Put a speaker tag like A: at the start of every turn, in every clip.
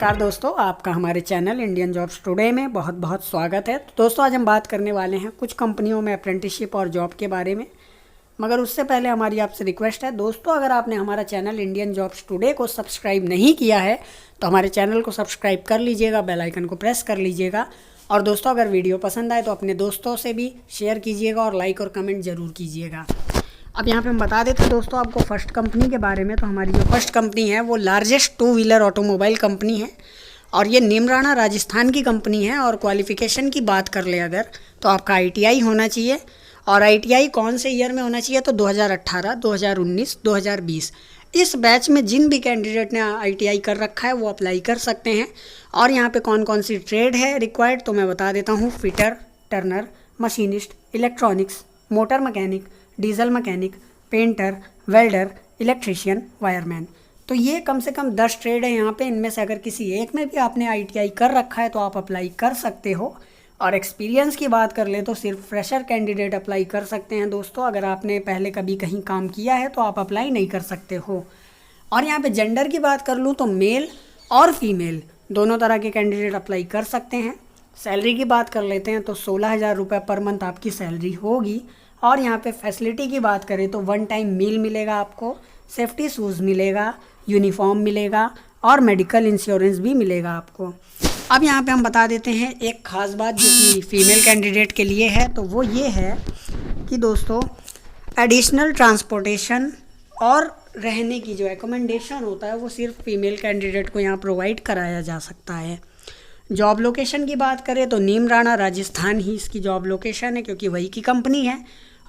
A: नमस्कार दोस्तों, आपका हमारे चैनल इंडियन जॉब्स टुडे में बहुत बहुत स्वागत है। तो दोस्तों आज हम बात करने वाले हैं कुछ कंपनियों में अप्रेंटिसशिप और जॉब के बारे में। मगर उससे पहले हमारी आपसे रिक्वेस्ट है दोस्तों, अगर आपने हमारा चैनल इंडियन जॉब्स टुडे को सब्सक्राइब नहीं किया है तो हमारे चैनल को सब्सक्राइब कर लीजिएगा, बेल आइकन को प्रेस कर लीजिएगा। और दोस्तों अगर वीडियो पसंद आए तो अपने दोस्तों से भी शेयर कीजिएगा और लाइक और कमेंट ज़रूर कीजिएगा। अब यहाँ पे हम बता देते हैं दोस्तों आपको फर्स्ट कंपनी के बारे में। तो हमारी जो फर्स्ट कंपनी है वो लार्जेस्ट 2 व्हीलर ऑटोमोबाइल कंपनी है और ये नीमराणा राजस्थान की कंपनी है। और क्वालिफ़िकेशन की बात कर ले अगर तो आपका ITI होना चाहिए। और ITI कौन से ईयर में होना चाहिए तो 2018, 2019, 2020 इस बैच में जिन भी कैंडिडेट ने ITI कर रखा है वो अप्लाई कर सकते हैं। और यहाँ पे कौन कौन सी ट्रेड है रिक्वायर्ड तो मैं बता देता हूँ। Fitter, Turner, machinist, electronics, motor mechanic, diesel mechanic, painter, welder, electrician, wireman. तो ये कम से कम 10 ट्रेड है यहाँ पे। इनमें से अगर किसी एक में भी आपने ITI कर रखा है तो आप अप्लाई कर सकते हो। और एक्सपीरियंस की बात कर ले तो सिर्फ फ्रेशर कैंडिडेट अप्लाई कर सकते हैं दोस्तों। अगर आपने पहले कभी कहीं काम किया है तो आप अप्लाई नहीं कर सकते हो। और यहाँ पे जेंडर की बात कर लूँ तो मेल और फीमेल दोनों तरह के कैंडिडेट अप्लाई कर सकते हैं। सैलरी की बात कर लेते हैं तो 16,000 रुपये पर मंथ आपकी सैलरी होगी। और यहाँ पे फैसिलिटी की बात करें तो 1 टाइम मील मिलेगा आपको, सेफ्टी शूज़ मिलेगा, यूनिफॉर्म मिलेगा और मेडिकल इंश्योरेंस भी मिलेगा आपको। अब यहाँ पे हम बता देते हैं एक ख़ास बात जो कि फ़ीमेल कैंडिडेट के लिए है, तो वो ये है कि दोस्तों एडिशनल ट्रांसपोर्टेशन और रहने की जो एकोमोडेशन होता है वो सिर्फ फीमेल कैंडिडेट को यहाँ प्रोवाइड कराया जा सकता है। जॉब लोकेशन की बात करें तो नीमराणा राजस्थान ही इसकी जॉब लोकेशन है क्योंकि वही की कंपनी है।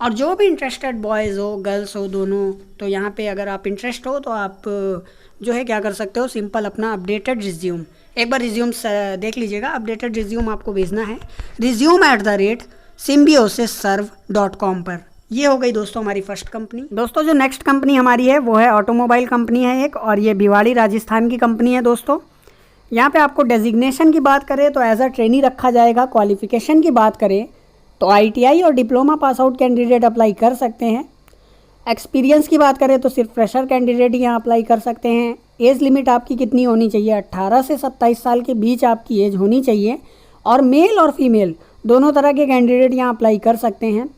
A: और जो भी इंटरेस्टेड बॉयज़ हो गर्ल्स हो दोनों, तो यहाँ पे अगर आप इंटरेस्ट हो तो आप जो है क्या कर सकते हो, सिंपल अपना अपडेटेड रिज्यूम एक बार रिज्यूम देख लीजिएगा। अपडेटेड रिज्यूम आपको भेजना है resume@symbiosis-serve.com पर। ये हो गई दोस्तों हमारी फर्स्ट कंपनी। दोस्तों जो नेक्स्ट कंपनी हमारी है वो है ऑटोमोबाइल कंपनी है एक, और ये भिवाड़ी राजस्थान की कंपनी है दोस्तों। यहाँ पे आपको डेजिग्नेशन की बात करें तो एज अ ट्रेनी रखा जाएगा। क्वालिफ़िकेशन की बात करें तो ITI और diploma pass out candidate apply कर सकते हैं। एक्सपीरियंस की बात करें तो सिर्फ फ्रेशर कैंडिडेट यहाँ अप्लाई कर सकते हैं। एज लिमिट आपकी कितनी होनी चाहिए, 18 से 27 साल के बीच आपकी एज होनी चाहिए। और मेल और फीमेल दोनों तरह के कैंडिडेट यहाँ अप्लाई कर सकते हैं।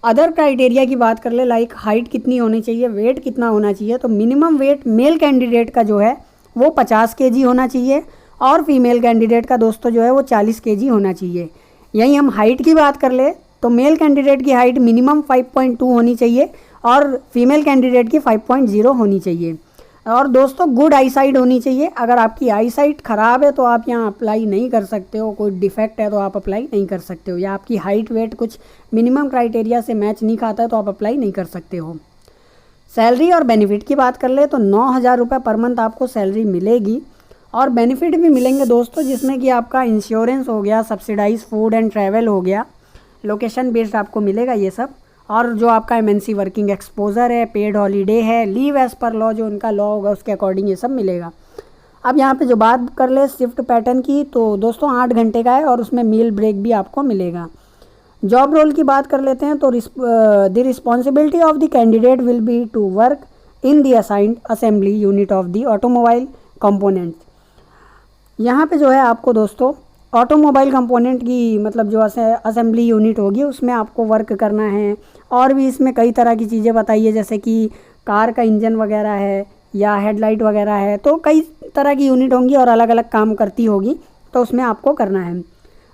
A: अदर क्राइटेरिया की बात कर ले लाइक हाइट कितनी होनी चाहिए, वेट कितना होना चाहिए, तो मिनिमम वेट मेल कैंडिडेट का जो है वो 50 kg होना चाहिए और फीमेल कैंडिडेट का दोस्तों जो है वो 40 kg होना चाहिए। यहीं हम हाइट की बात कर ले तो मेल कैंडिडेट की हाइट मिनिमम 5.2 होनी चाहिए और फीमेल कैंडिडेट की 5.0 होनी चाहिए। और दोस्तों गुड आई साइट होनी चाहिए। अगर आपकी आई साइट ख़राब है तो आप यहाँ अप्लाई नहीं कर सकते हो, कोई डिफेक्ट है तो आप अप्लाई नहीं कर सकते हो, या आपकी हाइट वेट कुछ मिनिमम क्राइटेरिया से मैच नहीं खाता है तो आप अप्लाई नहीं कर सकते हो। सैलरी और बेनिफिट की बात कर ले तो 9,000 रुपये पर मंथ आपको सैलरी मिलेगी और बेनिफिट भी मिलेंगे दोस्तों, जिसमें कि आपका इंश्योरेंस हो गया, सब्सिडाइज फूड एंड ट्रैवल हो गया, लोकेशन बेस्ड आपको मिलेगा ये सब। और जो आपका MNC वर्किंग एक्सपोजर है, पेड हॉलीडे है, लीव एज़ पर लॉ जो उनका लॉ होगा उसके अकॉर्डिंग ये सब मिलेगा। अब यहाँ पे जो बात कर ले शिफ्ट पैटर्न की तो दोस्तों 8 घंटे का है और उसमें मील ब्रेक भी आपको मिलेगा। जॉब रोल की बात कर लेते हैं तो the responsibility of the candidate will be to work in the assigned assembly unit of the automobile component. यहाँ पे जो है आपको दोस्तों ऑटोमोबाइल कंपोनेंट की मतलब जो असेंबली यूनिट होगी उसमें आपको वर्क करना है। और भी इसमें कई तरह की चीज़ें बताई है, जैसे कि कार का इंजन वगैरह है या हेडलाइट वगैरह है, तो कई तरह की यूनिट होंगी और अलग अलग काम करती होगी, तो उसमें आपको करना है।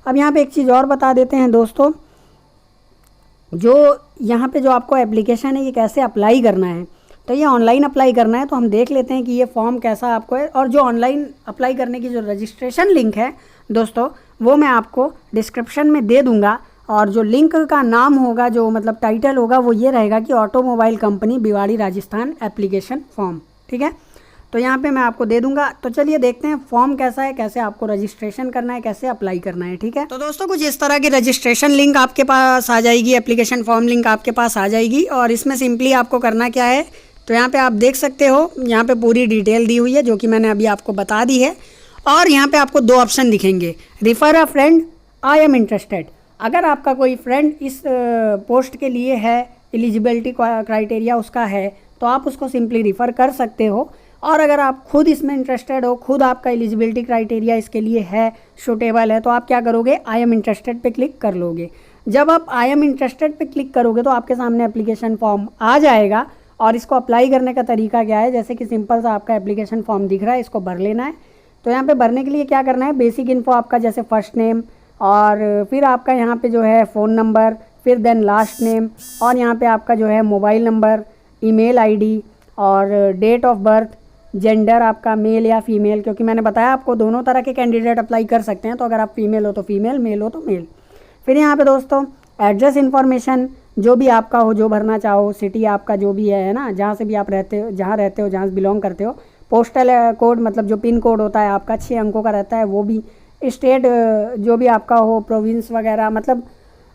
A: अब यहाँ पे एक चीज़ और बता देते हैं दोस्तों, जो यहाँ पे जो आपको एप्लीकेशन है ये कैसे अप्लाई करना है। तो ये ऑनलाइन अप्लाई करना है, तो हम देख लेते हैं कि ये फॉर्म कैसा आपको है। और जो ऑनलाइन अप्लाई करने की जो रजिस्ट्रेशन लिंक है दोस्तों वो मैं आपको डिस्क्रिप्शन में दे दूंगा। और जो लिंक का नाम होगा, जो मतलब टाइटल होगा, वो ये रहेगा कि automobile company Bhiwadi Rajasthan application form, ठीक है। तो यहाँ पे मैं आपको दे दूंगा। तो चलिए देखते हैं फॉर्म कैसा है, कैसे आपको रजिस्ट्रेशन करना है, कैसे अप्लाई करना है, ठीक है। तो दोस्तों कुछ इस तरह की रजिस्ट्रेशन लिंक आपके पास आ जाएगी, एप्लीकेशन फॉर्म लिंक आपके पास आ जाएगी। और इसमें सिंपली आपको करना क्या है, तो यहाँ पे आप देख सकते हो, यहाँ पे पूरी डिटेल दी हुई है जो कि मैंने अभी आपको बता दी है। और यहाँ पे आपको 2 ऑप्शन दिखेंगे, refer a friend, I am interested. अगर आपका कोई फ्रेंड इस पोस्ट के लिए है, एलिजिबिलिटी क्राइटेरिया उसका है, तो आप उसको सिंपली रिफ़र कर सकते हो। और अगर आप खुद इसमें इंटरेस्टेड हो, खुद आपका एलिजिबिलिटी क्राइटेरिया इसके लिए है, सूटेबल है, तो आप क्या करोगे, आई एम इंटरेस्टेड पे क्लिक कर लोगे। जब आप आई एम इंटरेस्टेड पे क्लिक करोगे तो आपके सामने एप्लीकेशन फॉर्म आ जाएगा। और इसको अप्लाई करने का तरीका क्या है, जैसे कि सिंपल सा आपका एप्लीकेशन फॉर्म दिख रहा है, इसको भर लेना है। तो यहाँ पे भरने के लिए क्या करना है, बेसिक इन्फो आपका जैसे फर्स्ट नेम, और फिर आपका यहाँ पे जो है फ़ोन नंबर, फिर देन लास्ट नेम, और यहाँ पे आपका जो है मोबाइल नंबर, ईमेल आईडी, और डेट ऑफ बर्थ, जेंडर आपका मेल या फीमेल, क्योंकि मैंने बताया आपको दोनों तरह के कैंडिडेट अप्लाई कर सकते हैं। तो अगर आप फीमेल हो तो फीमेल, मेल हो तो मेल। फिर यहाँ पे दोस्तों एड्रेस इन्फॉर्मेशन जो भी आपका हो, जो भरना चाहो, सिटी आपका जो भी है ना, जहाँ से भी आप रहते हो, जहाँ से बिलोंग करते हो, पोस्टल कोड मतलब जो पिन कोड होता है आपका 6 अंकों का रहता है वो भी, स्टेट जो भी आपका हो, प्रोविंस वगैरह, मतलब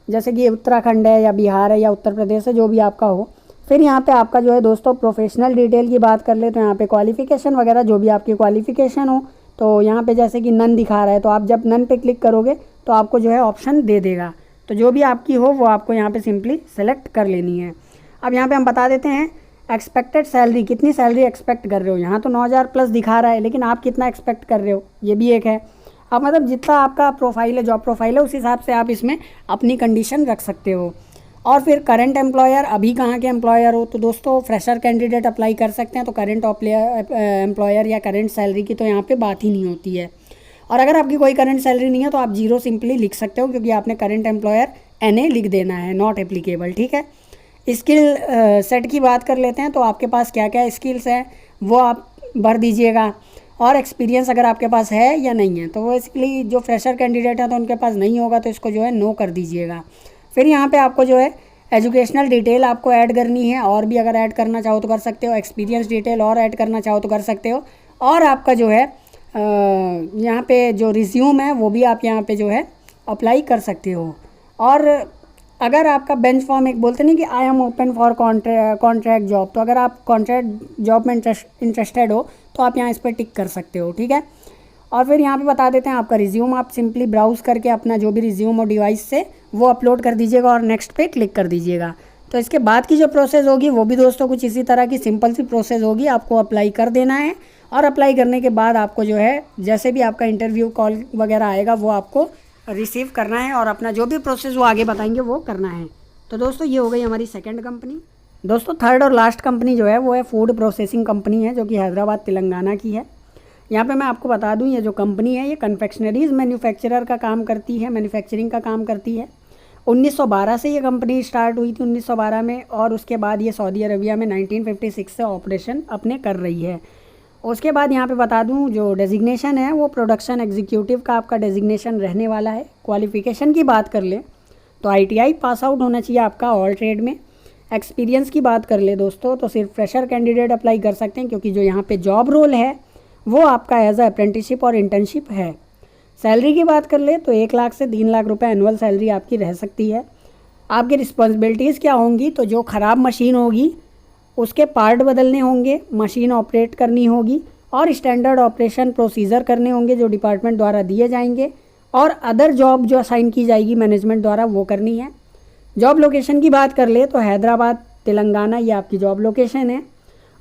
A: जैसे कि उत्तराखंड है या बिहार है या उत्तर प्रदेश है, जो भी आपका हो। फिर यहाँ पे आपका जो है दोस्तों प्रोफेशनल डिटेल की बात कर ले तो यहाँ पे क्वालिफ़िकेशन वगैरह जो भी आपकी क्वालिफ़िकेशन हो, तो यहाँ पे जैसे कि नन दिखा रहा है, तो आप जब नन पे क्लिक करोगे तो आपको जो है ऑप्शन दे देगा। तो जो भी आपकी हो वो आपको यहाँ पे सिंपली सेलेक्ट कर लेनी है। अब यहाँ पे हम बता देते हैं एक्सपेक्टेड सैलरी, कितनी सैलरी एक्सपेक्ट कर रहे हो। यहाँ तो 9,000 प्लस दिखा रहा है, लेकिन आप कितना एक्सपेक्ट कर रहे हो ये भी एक है। अब मतलब जितना आपका प्रोफाइल है, जॉब प्रोफाइल है, उस हिसाब से आप इसमें अपनी कंडीशन रख सकते हो। और फिर करंट एम्प्लॉयर, अभी कहाँ के एम्प्लॉयर हो, तो दोस्तों फ्रेशर कैंडिडेट अप्लाई कर सकते हैं। तो करंट एम्प्लॉयर या करंट सैलरी की तो यहाँ पे बात ही नहीं होती है। और अगर आपकी कोई करंट सैलरी नहीं है तो आप 0 सिंपली लिख सकते हो, क्योंकि आपने करंट एम्प्लॉयर NA लिख देना है, नॉट एप्लीकेबल, ठीक है। स्किल सेट की बात कर लेते हैं। तो आपके पास क्या क्या स्किल्स हैं वो आप भर दीजिएगा, और एक्सपीरियंस अगर आपके पास है या नहीं है। तो वो बेसिकली जो फ्रेशर कैंडिडेट है तो उनके पास नहीं होगा, तो इसको जो है नो कर दीजिएगा। फिर यहाँ पे आपको जो है एजुकेशनल डिटेल आपको ऐड करनी है, और भी अगर ऐड करना चाहो तो कर सकते हो। एक्सपीरियंस डिटेल और ऐड करना चाहो तो कर सकते हो। और आपका जो है यहाँ पे जो रिज्यूम है वो भी आप यहाँ पे जो है अप्लाई कर सकते हो। और अगर आपका बेंच फॉर्म, एक बोलते नहीं कि I am open for contract job, तो अगर आप कॉन्ट्रैक्ट जॉब में इंटरेस्टेड हो तो आप यहाँ इस पर टिक कर सकते हो, ठीक है। और फिर यहाँ पे बता देते हैं आपका रिज्यूम आप सिंपली ब्राउज़ करके अपना जो भी रिज्यूम हो डिवाइस से वो अपलोड कर दीजिएगा और नेक्स्ट पे क्लिक कर दीजिएगा। तो इसके बाद की जो प्रोसेस होगी वो भी दोस्तों कुछ इसी तरह की सिंपल सी प्रोसेस होगी। आपको अप्लाई कर देना है, और अप्लाई करने के बाद आपको जो है जैसे भी आपका इंटरव्यू कॉल वगैरह आएगा वो आपको रिसीव करना है, और अपना जो भी प्रोसेस वो आगे बताएंगे वो करना है। तो दोस्तों ये हो गई हमारी सेकंड कंपनी। दोस्तों थर्ड और लास्ट कंपनी जो है वो है फूड प्रोसेसिंग कंपनी है, जो कि हैदराबाद तेलंगाना की है। यहाँ पे मैं आपको बता दूँ, ये जो कंपनी है ये कन्फेक्शनरीज़ मैन्युफैक्चरर का काम करती है, मैन्युफैक्चरिंग का काम करती है। 1912 से ये कंपनी स्टार्ट हुई थी, 1912 में, और उसके बाद ये सऊदी अरबिया में 1956 से ऑपरेशन अपने कर रही है। उसके बाद यहाँ पे बता दूँ जो डेजिग्नेशन है वो प्रोडक्शन एग्जीक्यूटिव का आपका डेजिग्नेशन रहने वाला है। क्वालिफ़िकेशन की बात कर ले तो ITI पास आउट होना चाहिए आपका ऑल ट्रेड में। एक्सपीरियंस की बात कर ले दोस्तों तो सिर्फ फ्रेशर कैंडिडेट अप्लाई कर सकते हैं, क्योंकि जो यहाँ पे जॉब रोल है वो आपका एज अ अप्रेंटिसशिप और इंटर्नशिप है। सैलरी की बात कर ले तो 1 लाख से 3 लाख रुपए एनुअल सैलरी आपकी रह सकती है। आपकी रिस्पॉन्सिबिलिटीज़ क्या होंगी, तो जो ख़राब मशीन होगी उसके पार्ट बदलने होंगे, मशीन ऑपरेट करनी होगी, और स्टैंडर्ड ऑपरेशन प्रोसीजर करने होंगे जो डिपार्टमेंट द्वारा दिए जाएंगे, और अदर जॉब जो असाइन की जाएगी मैनेजमेंट द्वारा वो करनी है। जॉब लोकेशन की बात कर ले तो हैदराबाद तेलंगाना ये आपकी जॉब लोकेशन है।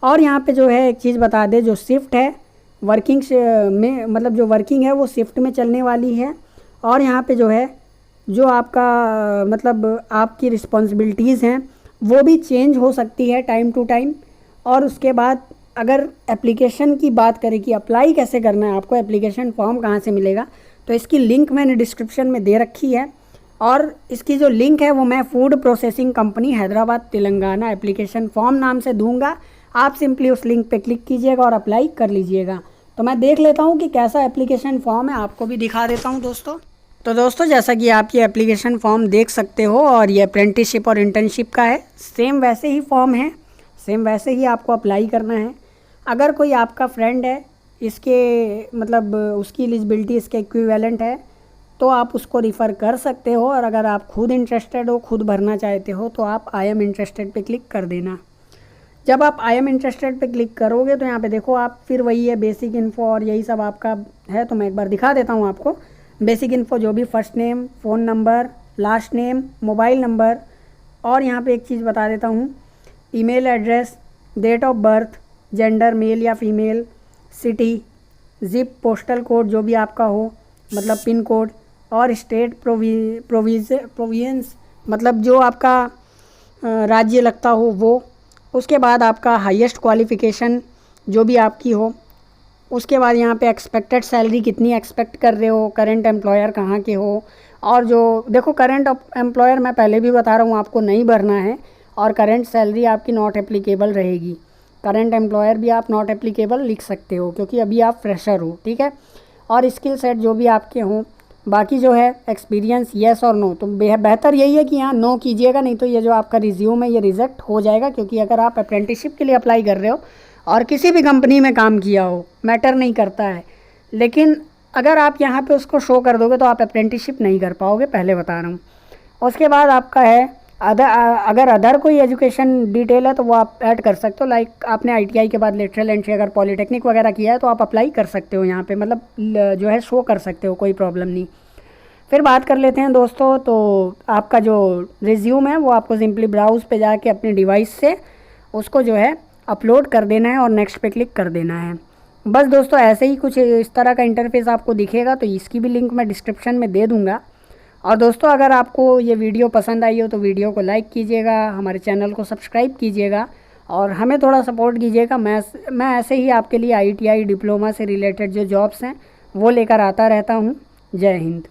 A: और यहाँ पे जो है एक चीज़ बता दे, जो शिफ्ट है वर्किंग में, मतलब जो वर्किंग है वो शिफ्ट में चलने वाली है। और यहाँ पे जो है जो आपका मतलब आपकी रिस्पॉन्सिबिलिटीज़ हैं वो भी चेंज हो सकती है टाइम टू टाइम। और उसके बाद अगर एप्लीकेशन की बात करें कि अप्लाई कैसे करना है, आपको एप्लीकेशन फॉर्म कहाँ से मिलेगा, तो इसकी लिंक मैंने डिस्क्रिप्शन में दे रखी है। और इसकी जो लिंक है वो मैं food processing company Hyderabad Telangana application form नाम से दूंगा। आप सिंपली उस लिंक पे क्लिक कीजिएगा और अप्लाई कर लीजिएगा। तो मैं देख लेता हूँ कि कैसा एप्लीकेशन फॉर्म है, आपको भी दिखा देता हूँ दोस्तों। तो दोस्तों जैसा कि आप ये एप्लीकेशन फॉर्म देख सकते हो, और ये अप्रेंटिसशिप और इंटर्नशिप का है, सेम वैसे ही फॉर्म है, सेम वैसे ही आपको अप्लाई करना है। अगर कोई आपका फ्रेंड है इसके मतलब उसकी एलिजिबिलिटी इसके इक्विवेलेंट है तो आप उसको रिफ़र कर सकते हो। और अगर आप खुद इंटरेस्टेड हो, खुद भरना चाहते हो, तो आप आई एम इंटरेस्टेड पे क्लिक कर देना। जब आप आई एम इंटरेस्टेड पे क्लिक करोगे तो यहाँ पे देखो आप फिर वही है बेसिक इन्फो और यही सब आपका है। तो मैं एक बार दिखा देता हूँ आपको। बेसिक इन्फो जो भी first name, phone number, last name, mobile number, और यहाँ पे एक चीज़ बता देता हूँ, email address, date of birth, gender male या female, city, zip, postal code जो भी आपका हो मतलब पिन कोड, और स्टेट प्रोविजंस मतलब जो आपका राज्य लगता हो वो। उसके बाद आपका हाईएस्ट क्वालिफ़िकेशन जो भी आपकी हो। उसके बाद यहाँ पे एक्सपेक्टेड सैलरी कितनी एक्सपेक्ट कर रहे हो, करंट एम्प्लॉयर कहाँ के हो, और जो देखो करंट एम्प्लॉयर मैं पहले भी बता रहा हूँ आपको नहीं भरना है, और करंट सैलरी आपकी नॉट एप्लीकेबल रहेगी। करंट एम्प्लॉयर भी आप नॉट एप्लीकेबल लिख सकते हो क्योंकि अभी आप फ्रेशर हो, ठीक है। और स्किल सेट जो भी आपके हों, बाकी जो है एक्सपीरियंस येस और नो, तो बेहतर यही है कि यहाँ नो कीजिएगा, नहीं तो ये जो आपका रिज्यूम है ये रिजेक्ट हो जाएगा। क्योंकि अगर आप अप्रेंटिसशिप के लिए अप्लाई कर रहे हो और किसी भी कंपनी में काम किया हो मैटर नहीं करता है, लेकिन अगर आप यहाँ पे उसको शो कर दोगे तो आप अप्रेंटिसशिप नहीं कर पाओगे, पहले बता रहा हूँ। उसके बाद आपका है अगर अदर कोई एजुकेशन डिटेल है तो वो आप ऐड कर सकते हो। लाइक आपने ITI के बाद लेटरल एंट्री अगर पॉलीटेक्निक वगैरह किया है तो आप अप्लाई कर सकते हो यहाँ पे, मतलब जो है शो कर सकते हो, कोई प्रॉब्लम नहीं। फिर बात कर लेते हैं दोस्तों, तो आपका जो रिज्यूम है वो आपको सिंपली ब्राउज़ पे जाके अपने डिवाइस से उसको जो है अपलोड कर देना है और नेक्स्ट पे क्लिक कर देना है। बस दोस्तों ऐसे ही कुछ इस तरह का इंटरफेस आपको दिखेगा, तो इसकी भी लिंक मैं डिस्क्रिप्शन में दे दूँगा। और दोस्तों अगर आपको ये वीडियो पसंद आई हो तो वीडियो को लाइक कीजिएगा, हमारे चैनल को सब्सक्राइब कीजिएगा और हमें थोड़ा सपोर्ट कीजिएगा। मैं ऐसे ही आपके लिए ITI डिप्लोमा से रिलेटेड जो जॉब्स हैं वो लेकर आता रहता हूँ। जय हिंद।